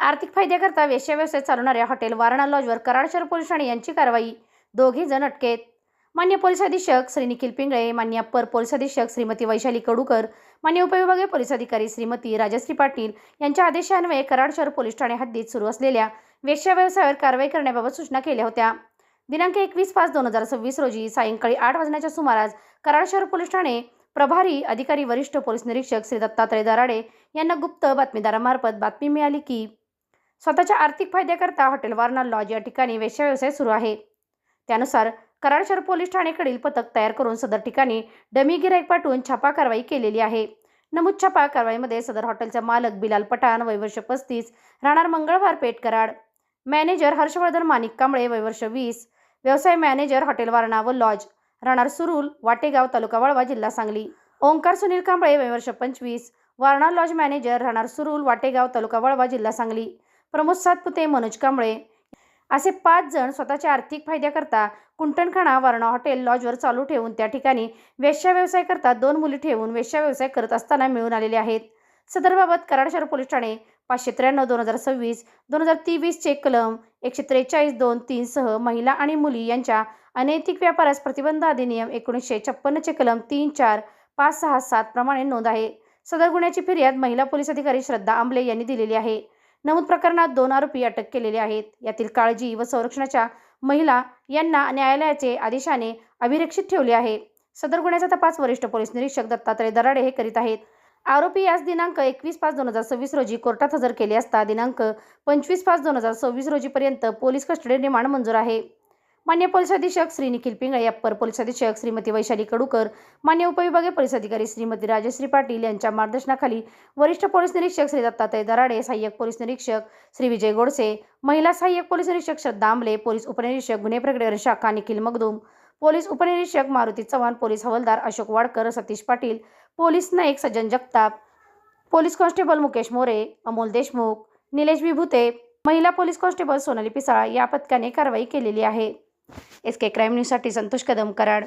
आर्थिक फायद्याकरता वेश्या व्यवसाय चालवणाऱ्या हॉटेल वारणा लॉजवर कराड शहर पोलीस ठाणे यांची कारवाई. 2घे जण अटकेत. मान्य पोलीस अधीक्षक श्री निखिल पिंगळे, मान्य अप्पर पोलीस अधीक्षक श्रीमती वैशाली कडूकर, मान्य उपविभागीय पोलीस अधिकारी श्रीमती राजश्री पाटील यांच्या आदेशान्वये कराड शहर पोलीस ठाणे हद्दीत सुरू असलेल्या वेश्या व्यवसायावर कारवाई करण्याबाबत सूचना केल्या होत्या. दिनांक 21/5/2026 रोजी सायंकाळी 8 वाजण्याच्या सुमारास कराड शहर पोलीस ठाणे प्रभारी अधिकारी वरिष्ठ पोलीस निरीक्षक श्री दत्तात्रय दराडे यांना गुप्त बातमीदारामार्फत बातमी मिळाली की स्वतःच्या आर्थिक फायद्याकरता हॉटेल वारणा लॉज या ठिकाणी वेश्या व्यवसाय सुरू आहे. त्यानुसार कराड शहर पोलीस ठाणेकडील पथक तयार करून सदर ठिकाणी डमी गिराईक पाठवून छापा कारवाई केलेली आहे. नमूद छापा कारवाईमध्ये सदर हॉटेलचा मालक बिलाल पठाण, वय वर्ष 35, राहणार मंगळवार पेठ कराड, मॅनेजर हर्षवर्धन माणिक कांबळे, वय वर्ष 20, व्यवसाय मॅनेजर हॉटेल वारणा व लॉज, राहणार सुरूल, वाटेगाव, तालुका वाळवा, जिल्हा सांगली, ओंकार सुनील कांबळे, वय वर्ष 25, वारणा लॉज मॅनेजर, राहणार सुरूल, वाटेगाव, तालुका वाळवा, जिल्हा सांगली, प्रमोद सातपुते, मनोज कांबळे असे 5 जण स्वतःच्या आर्थिक फायद्याकरता कुंटणखाना वारणा हॉटेल लॉजवर चालू ठेवून त्या ठिकाणी वेश्या व्यवसाय करता 2 मुली ठेवून वेश्या व्यवसाय करत असताना मिळून आलेले आहेत. सदरबाबत कराड शहर पोलीस ठाणे 593/2026, 2023 चे कलम 143(2)(3) सह महिला आणि मुली यांच्या अनैतिक व्यापारास प्रतिबंध अधिनियम 1956 चे कलम 3, 4, 5, 6, 7 प्रमाणे नोंद आहे. सदर गुन्ह्याची फिर्याद महिला पोलीस अधिकारी श्रद्धा आंबले यांनी दिलेली आहे. नमूद प्रकरणात 2 आरोपी अटक केलेले आहेत. यातील काळजी व संरक्षणाच्या महिला यांना न्यायालयाचे आदेशाने अभिरक्षित ठेवले आहे. सदर गुन्ह्याचा तपास वरिष्ठ पोलीस निरीक्षक दत्तात्रय दराडे हे करीत आहेत. आरोपी यास दिनांक 21/5/2026 रोजी कोर्टात हजर केले असता दिनांक 25/5/2026 रोजीपर्यंत पोलीस कस्टडी रिमांड मंजूर आहे. मान्य पोलीस अधीक्षक श्री निखिल पिंगळे, अप्पर पोलीस अधीक्षक श्रीमती वैशाली कडूकर, मान्य उपविभागीय पोलीस अधिकारी श्रीमती राजश्री पाटील यांच्या मार्गदर्शनाखाली वरिष्ठ पोलीस निरीक्षक श्री दत्तात्रय दराडे, सहाय्यक पोलीस निरीक्षक श्री विजय गोडसे, महिला सहाय्यक पोलीस निरीक्षक श्रद्धा आंबले, पोलीस उपनिरीक्षक गुन्हे प्रकटीकरण शाखा निखिल मगदूम, पोलीस उपनिरीक्षक मारुती चव्हाण, पोलीस हवालदार अशोक वाडकर, सतीश पाटील, पोलीस नाईक सज्जन जगताप, पोलीस कॉन्स्टेबल मुकेश मोरे, अमोल देशमुख, निलेश विभूते, महिला पोलीस कॉन्स्टेबल सोनाली पिसाळ या पथकाने कारवाई केलेली आहे. SK क्राईम न्यूजसाठी संतोष कदम, कराड.